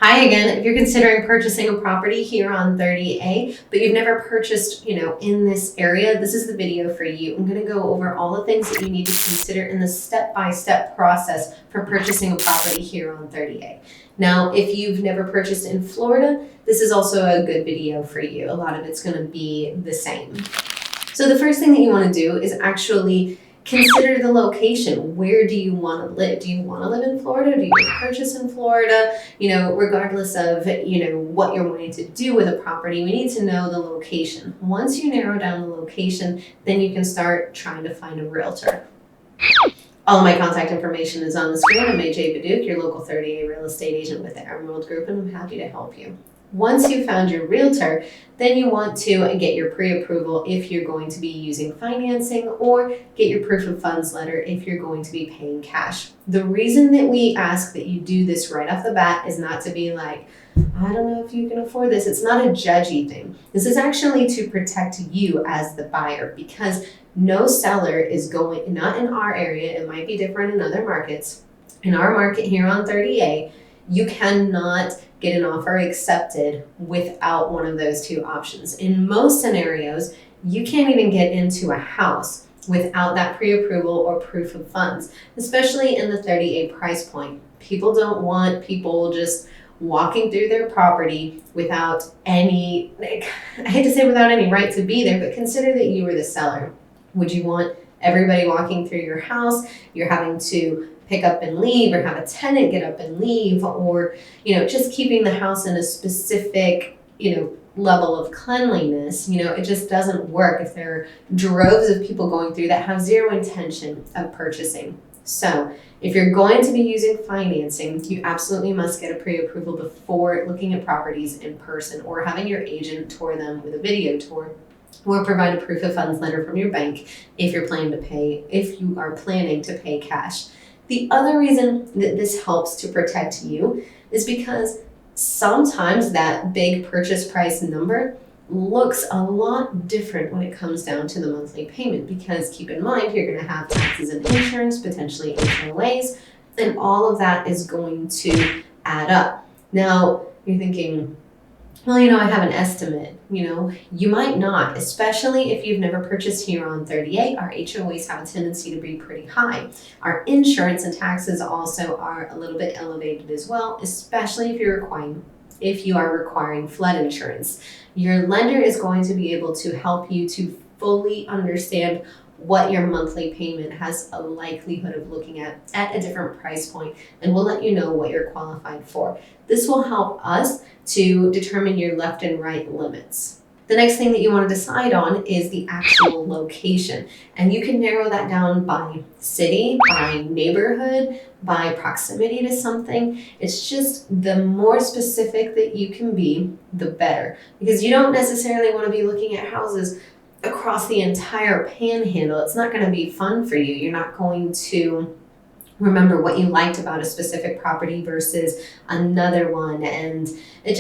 Hi again. If you're considering purchasing a property here on 30A, but you've never purchased, in this area, this is the video for you. I'm going to go over all the things that you need to consider in the step-by-step process for purchasing a property here on 30A. Now, if you've never purchased in Florida, this is also a good video for you. A lot of it's going to be the same. So the first thing that you want to do is actually consider the location. Where do you want to live? Do you want to live in Florida? Do you want to purchase in Florida? Regardless of, what you're wanting to do with a property, we need to know the location. Once you narrow down the location, then you can start trying to find a realtor. All of my contact information is on the screen. I'm AJ BEDDOUK, your local 30A real estate agent with the Emerald Group, and I'm happy to help you. Once you've found your realtor, then you want to get your pre-approval if you're going to be using financing, or get your proof of funds letter if you're going to be paying cash. The reason that we ask that you do this right off the bat is not to be like, I don't know if you can afford this. It's not a judgy thing. This is actually to protect you as the buyer, because no seller is going, not in our area, it might be different in other markets. In our market here on 30A, you cannot get an offer accepted without one of those two options. In most scenarios, you can't even get into a house without that pre-approval or proof of funds, especially in the 30A price point. People don't want people just walking through their property without any, I hate to say without any right to be there, but consider that you were the seller. Would you want everybody walking through your house? You're having to pick up and leave, or have a tenant get up and leave, or just keeping the house in a specific level of cleanliness. It just doesn't work if there are droves of people going through that have zero intention of purchasing. So if you're going to be using financing, you absolutely must get a pre-approval before looking at properties in person, or having your agent tour them with a video tour, or provide a proof of funds letter from your bank if you are planning to pay cash. The other reason that this helps to protect you is because sometimes that big purchase price number looks a lot different when it comes down to the monthly payment, because keep in mind, you're going to have taxes and insurance, potentially HOAs, and all of that is going to add up. Now, you're thinking, well, I have an estimate. You might not, especially if you've never purchased here on 38. Our HOAs have a tendency to be pretty high. Our insurance and taxes also are a little bit elevated as well, especially if you are requiring flood insurance. Your lender is going to be able to help you to fully understand what your monthly payment has a likelihood of looking at a different price point, and we'll let you know what you're qualified for. This will help us to determine your left and right limits. The next thing that you want to decide on is the actual location, and you can narrow that down by city, by neighborhood, by proximity to something. It's just the more specific that you can be, the better, because you don't necessarily want to be looking at houses across the entire panhandle. It's not going to be fun for you. You're not going to remember what you liked about a specific property versus another one, and it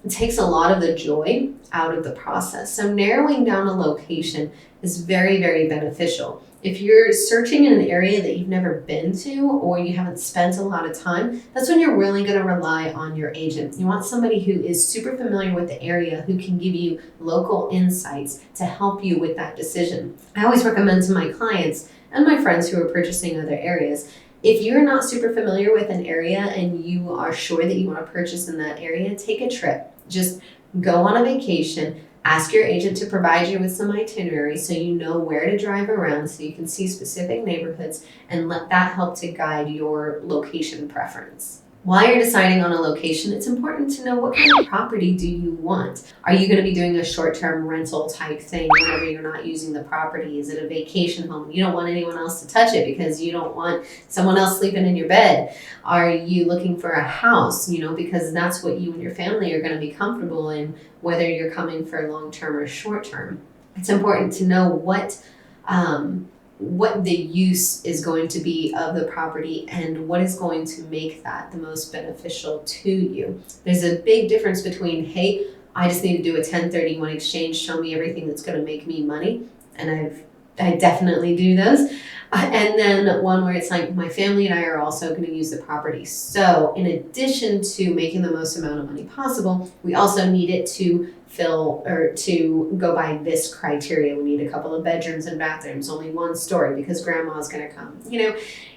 takes a lot of the joy out of the process. So narrowing down a location is very, very beneficial. If you're searching in an area that you've never been to, or you haven't spent a lot of time, that's when you're really going to rely on your agent. You want somebody who is super familiar with the area, who can give you local insights to help you with that decision. I always recommend to my clients and my friends who are purchasing other areas, if you're not super familiar with an area and you are sure that you want to purchase in that area, take a trip. Just go on a vacation. Ask your agent to provide you with some itinerary so you know where to drive around, so you can see specific neighborhoods, and let that help to guide your location preference. While you're deciding on a location, it's important to know, what kind of property do you want? Are you going to be doing a short-term rental type thing whenever you're not using the property? Is it a vacation home? You don't want anyone else to touch it because you don't want someone else sleeping in your bed. Are you looking for a house, because that's what you and your family are going to be comfortable in, whether you're coming for long-term or short-term. It's important to know what the use is going to be of the property and what is going to make that the most beneficial to you. There's a big difference between, hey, I just need to do a 1031 exchange, show me everything that's going to make me money, and I definitely do those, And then one where it's like, my family and I are also going to use the property. So in addition to making the most amount of money possible, we also need it to fill or to go by this criteria. We need a couple of bedrooms and bathrooms, only one story because grandma's going to come.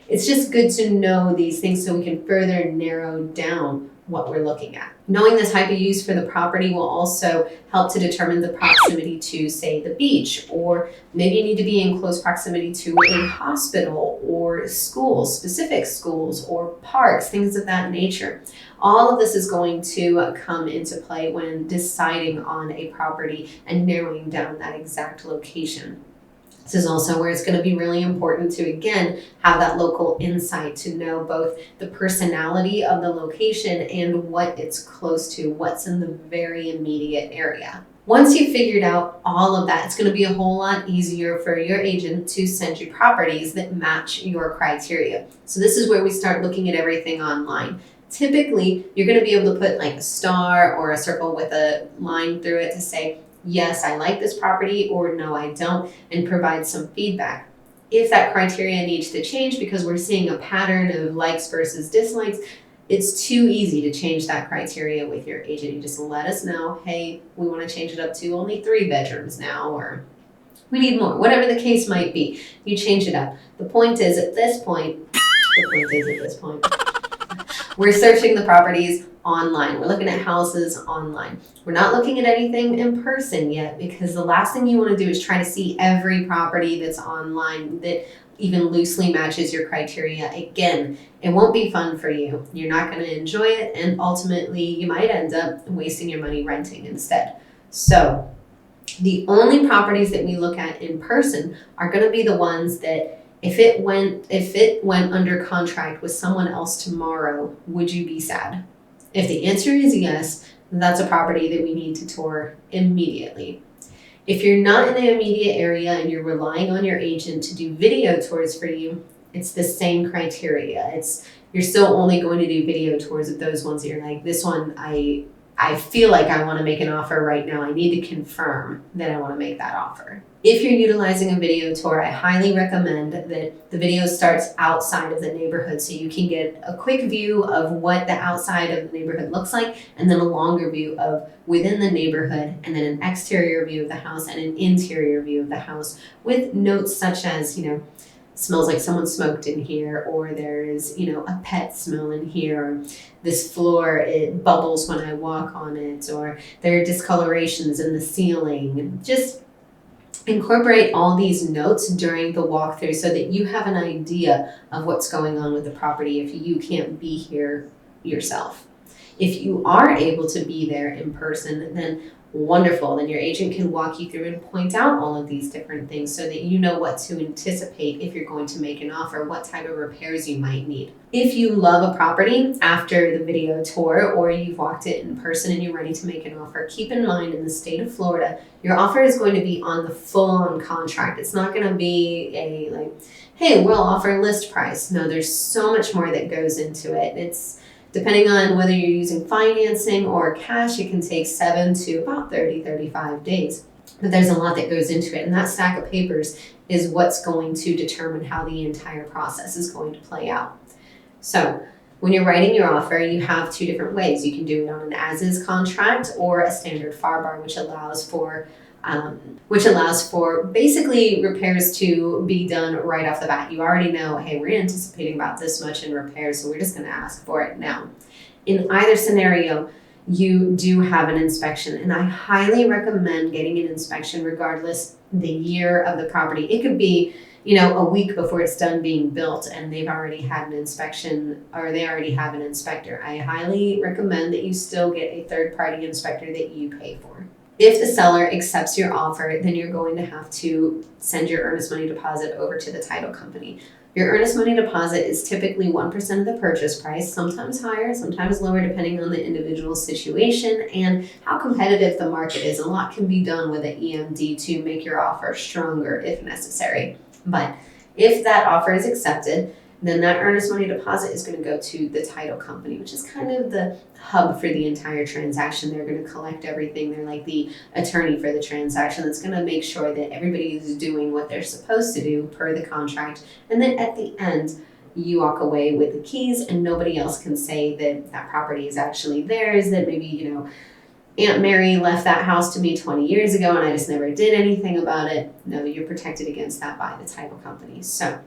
It's just good to know these things so we can further narrow down what we're looking at. Knowing the type of use for the property will also help to determine the proximity to, say, the beach, or maybe you need to be in close proximity to a hospital or schools, specific schools or parks, things of that nature. All of this is going to come into play when deciding on a property and narrowing down that exact location. This is also where it's going to be really important to, again, have that local insight to know both the personality of the location and what it's close to, what's in the very immediate area. Once you've figured out all of that, it's going to be a whole lot easier for your agent to send you properties that match your criteria. So this is where we start looking at everything online. Typically, you're going to be able to put like a star or a circle with a line through it to say, yes, I like this property, or no, I don't, and provide some feedback. If that criteria needs to change because we're seeing a pattern of likes versus dislikes, it's too easy to change that criteria with your agent. You just let us know, hey, we want to change it up to only 3 bedrooms now, or we need more, whatever the case might be. You change it up. The point is at this point, we're searching the properties online. We're looking at houses online. We're not looking at anything in person yet because the last thing you want to do is try to see every property that's online that even loosely matches your criteria. Again, it won't be fun for you. You're not going to enjoy it, and ultimately you might end up wasting your money renting instead. So the only properties that we look at in person are going to be the ones that if it went under contract with someone else tomorrow, would you be sad? If the answer is yes, that's a property that we need to tour immediately. If you're not in the immediate area and you're relying on your agent to do video tours for you, it's the same criteria. You're still only going to do video tours of those ones that you're like, this one, I feel like I want to make an offer right now. I need to confirm that I want to make that offer. If you're utilizing a video tour, I highly recommend that the video starts outside of the neighborhood so you can get a quick view of what the outside of the neighborhood looks like, and then a longer view of within the neighborhood, and then an exterior view of the house and an interior view of the house with notes such as, smells like someone smoked in here, or there is, a pet smell in here, or this floor, it bubbles when I walk on it, or there are discolorations in the ceiling. Just incorporate all these notes during the walkthrough so that you have an idea of what's going on with the property if you can't be here yourself. If you are able to be there in person, then wonderful. Then your agent can walk you through and point out all of these different things so that you know what to anticipate if you're going to make an offer, what type of repairs you might need. If you love a property after the video tour, or you've walked it in person and you're ready to make an offer, keep in mind in the state of Florida, your offer is going to be on the full-on contract. It's not going to be a hey, we'll offer list price. No, there's so much more that goes into it. It's depending on whether you're using financing or cash, it can take 7 to about 35 days. But there's a lot that goes into it, and that stack of papers is what's going to determine how the entire process is going to play out. So when you're writing your offer, you have 2 different ways. You can do it on an as-is contract or a standard FAR, which allows for basically repairs to be done right off the bat. You already know, hey, we're anticipating about this much in repairs, so we're just going to ask for it now. In either scenario, you do have an inspection, and I highly recommend getting an inspection regardless the year of the property. It could be, a week before it's done being built and they've already had an inspection, or they already have an inspector. I highly recommend that you still get a third-party inspector that you pay for. If the seller accepts your offer, then you're going to have to send your earnest money deposit over to the title company. Your earnest money deposit is typically 1% of the purchase price, sometimes higher, sometimes lower, depending on the individual situation and how competitive the market is. A lot can be done with an EMD to make your offer stronger if necessary. But if that offer is accepted, Then that earnest money deposit is going to go to the title company, which is kind of the hub for the entire transaction. They're going to collect everything. They're like the attorney for the transaction that's going to make sure that everybody is doing what they're supposed to do per the contract. And then at the end, you walk away with the keys and nobody else can say that that property is actually theirs, that maybe, Aunt Mary left that house to me 20 years ago and I just never did anything about it. No, you're protected against that by the title company. So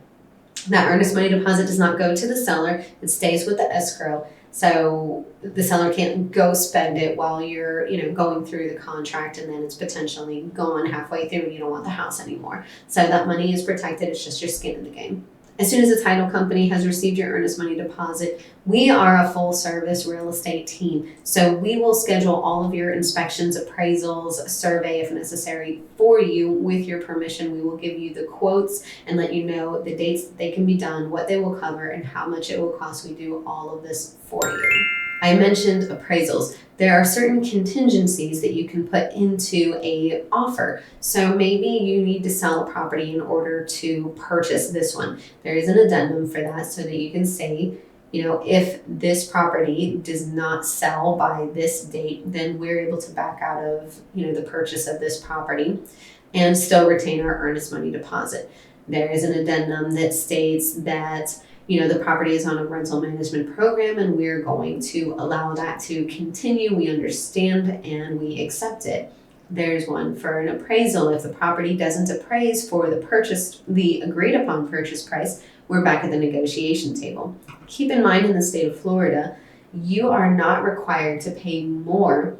that earnest money deposit does not go to the seller. It stays with the escrow. So the seller can't go spend it while you're, going through the contract, and then it's potentially gone halfway through and you don't want the house anymore. So that money is protected. It's just your skin in the game. As soon as the title company has received your earnest money deposit, we are a full service real estate team. So we will schedule all of your inspections, appraisals, a survey if necessary for you with your permission. We will give you the quotes and let you know the dates that they can be done, what they will cover, and how much it will cost. We do all of this for you. I mentioned appraisals. There are certain contingencies that you can put into a offer. So maybe you need to sell a property in order to purchase this one. There is an addendum for that so that you can say, if this property does not sell by this date, then we're able to back out of, the purchase of this property and still retain our earnest money deposit. There is an addendum that states that the property is on a rental management program and we're going to allow that to continue. We understand and we accept it. There's one for an appraisal. If the property doesn't appraise for the agreed upon purchase price, we're back at the negotiation table. Keep in mind, in the state of Florida, you are not required to pay more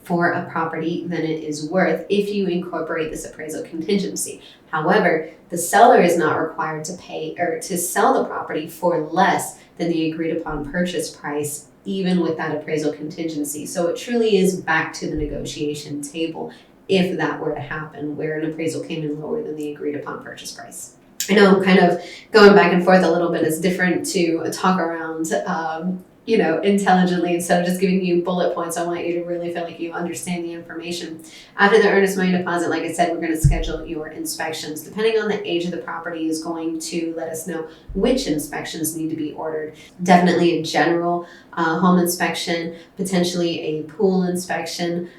for a property than it is worth if you incorporate this appraisal contingency. However, the seller is not required to pay or to sell the property for less than the agreed upon purchase price, even with that appraisal contingency. So it truly is back to the negotiation table if that were to happen, where an appraisal came in lower than the agreed upon purchase price. I know I'm kind of going back and forth a little bit. It's different to talk around intelligently instead of just giving you bullet points. I want you to really feel like you understand the information. After the earnest money deposit, like I said, we're going to schedule your inspections. Depending on the age of the property is going to let us know which inspections need to be ordered. Definitely a general home inspection, potentially a pool inspection.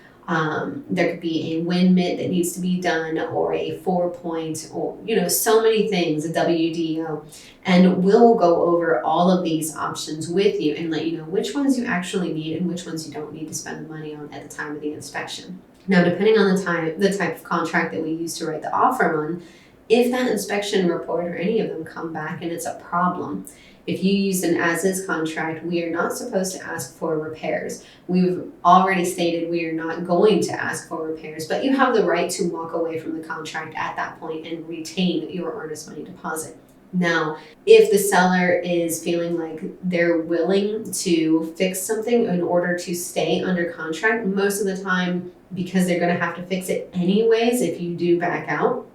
There could be a wind mitt that needs to be done, or a 4-point, or so many things, a WDO, and we'll go over all of these options with you and let you know which ones you actually need and which ones you don't need to spend the money on at the time of the inspection. Now, depending on the type of contract that we use to write the offer on, if that inspection report or any of them come back and it's a problem, if you use an as-is contract, we are not supposed to ask for repairs. We've already stated we are not going to ask for repairs, but you have the right to walk away from the contract at that point and retain your earnest money deposit. Now, if the seller is feeling like they're willing to fix something in order to stay under contract, most of the time, because they're going to have to fix it anyways if you do back out,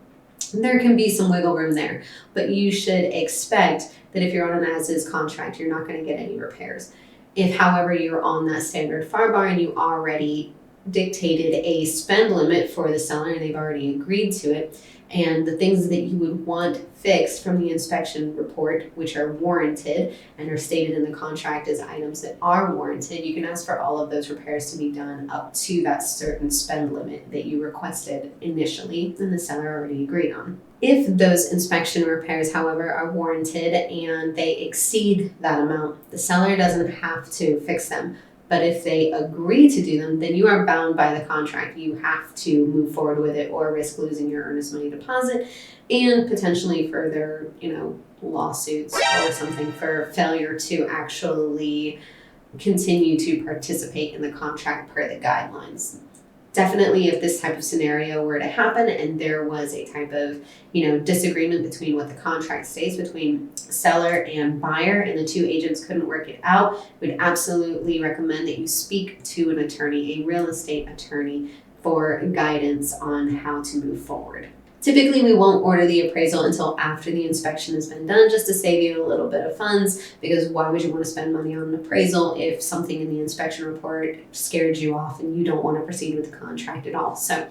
there can be some wiggle room there. But you should expect that if you're on an as-is contract, you're not going to get any repairs. If, however, you're on that standard FAR bar and you already dictated a spend limit for the seller and they've already agreed to it, and the things that you would want fixed from the inspection report, which are warranted and are stated in the contract as items that are warranted, you can ask for all of those repairs to be done up to that certain spend limit that you requested initially and the seller already agreed on. If those inspection repairs, however, are warranted and they exceed that amount, the seller doesn't have to fix them. But if they agree to do them, then you are bound by the contract. You have to move forward with it or risk losing your earnest money deposit and potentially further, lawsuits or something for failure to actually continue to participate in the contract per the guidelines. Definitely, if this type of scenario were to happen and there was a type of, disagreement between what the contract states between seller and buyer and the two agents couldn't work it out, we'd absolutely recommend that you speak to an attorney, a real estate attorney, for guidance on how to move forward. Typically, we won't order the appraisal until after the inspection has been done, just to save you a little bit of funds, because why would you want to spend money on an appraisal if something in the inspection report scared you off and you don't want to proceed with the contract at all? So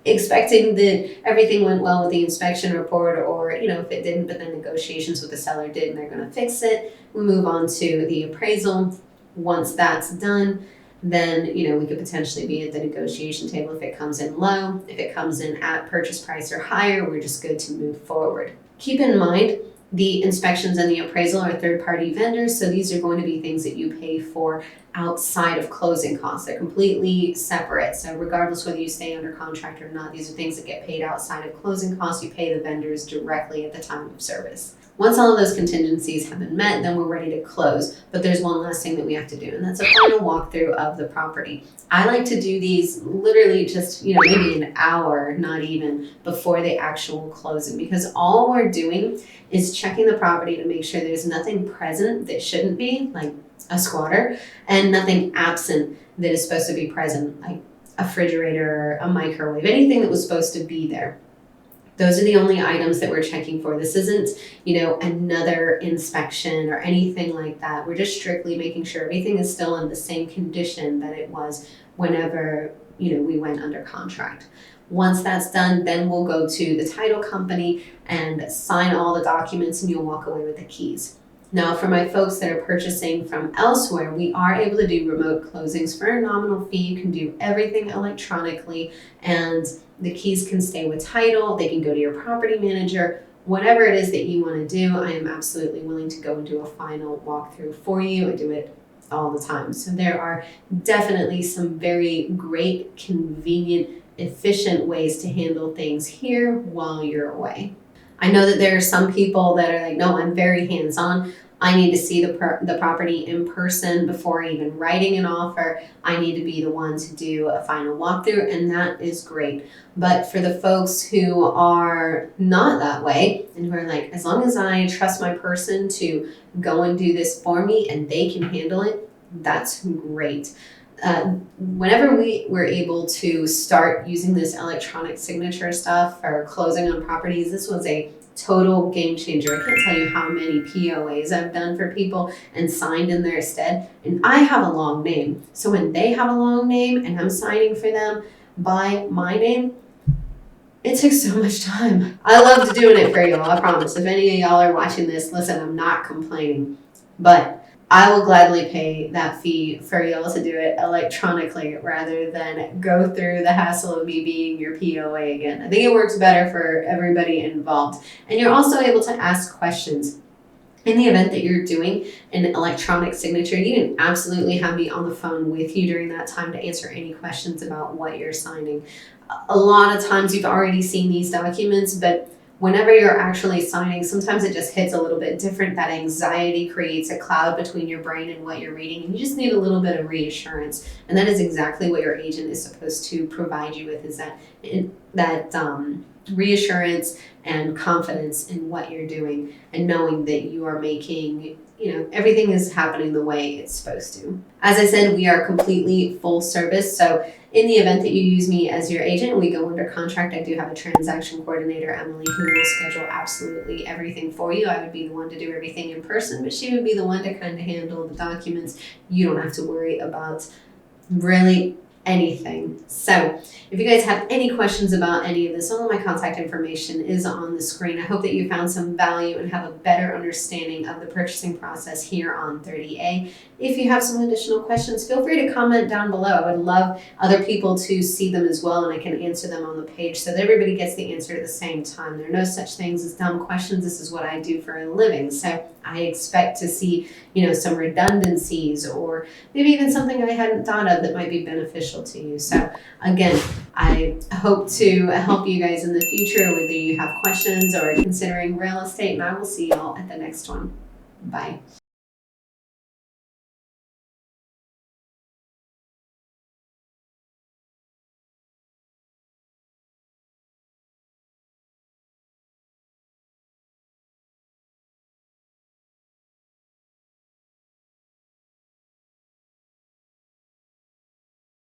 expecting that everything went well with the inspection report, or if it didn't, but then negotiations with the seller did and they're going to fix it. We move on to the appraisal. Once that's done, then we could potentially be at the negotiation table if it comes in low. If it comes in at purchase price or higher, we're just good to move forward. Keep in mind, the inspections and the appraisal are third-party vendors, so these are going to be things that you pay for outside of closing costs. They're completely separate. So regardless whether you stay under contract or not, these are things that get paid outside of closing costs. You pay the vendors directly at the time of service. Once all of those contingencies have been met, then we're ready to close. But there's one last thing that we have to do, and that's a final walkthrough of the property. I like to do these literally just, maybe an hour, not even, before the actual closing, because all we're doing is checking the property to make sure there's nothing present that shouldn't be, like a squatter, and nothing absent that is supposed to be present, like a refrigerator, a microwave, anything that was supposed to be there. Those are the only items that we're checking for. This isn't, another inspection or anything like that. We're just strictly making sure everything is still in the same condition that it was whenever, we went under contract. Once that's done, then we'll go to the title company and sign all the documents, and you'll walk away with the keys. Now, for my folks that are purchasing from elsewhere, we are able to do remote closings for a nominal fee. You can do everything electronically, and the keys can stay with title. They can go to your property manager. Whatever it is that you want to do, I am absolutely willing to go and do a final walkthrough for you. I do it all the time. So there are definitely some very great, convenient, efficient ways to handle things here while you're away. I know that there are some people that are like, no, I'm very hands-on. I need to see the property in person before even writing an offer. I need to be the one to do a final walkthrough, and that is great. But for the folks who are not that way, and who are like, as long as I trust my person to go and do this for me and they can handle it, that's great. Whenever we were able to start using this electronic signature stuff for closing on properties, this was a total game changer. I can't tell you how many POAs I've done for people and signed in their stead. And I have a long name. So when they have a long name and I'm signing for them by my name, it takes so much time. I love doing it for y'all, I promise. If any of y'all are watching this, listen, I'm not complaining. But I will gladly pay that fee for y'all to do it electronically rather than go through the hassle of me being your POA again. I think it works better for everybody involved. And you're also able to ask questions. In the event that you're doing an electronic signature, you can absolutely have me on the phone with you during that time to answer any questions about what you're signing. A lot of times you've already seen these documents, but whenever you're actually signing, sometimes it just hits a little bit different. That anxiety creates a cloud between your brain and what you're reading, and you just need a little bit of reassurance. And that is exactly what your agent is supposed to provide you with, is that reassurance and confidence in what you're doing, and knowing that you are making, everything is happening the way it's supposed to. As I said, we are completely full service. So in the event that you use me as your agent and we go under contract, I do have a transaction coordinator, Emily, who will schedule absolutely everything for you. I would be the one to do everything in person, but she would be the one to kind of handle the documents. You don't have to worry about really anything. So if you guys have any questions about any of this, all of my contact information is on the screen. I hope that you found some value and have a better understanding of the purchasing process here on 30A. If you have some additional questions, feel free to comment down below. I would love other people to see them as well, and I can answer them on the page so that everybody gets the answer at the same time. There are no such things as dumb questions. This is what I do for a living. So I expect to see, some redundancies, or maybe even something I hadn't thought of that might be beneficial to you. So again, I hope to help you guys in the future, whether you have questions or are considering real estate, and I will see y'all at the next one. Bye.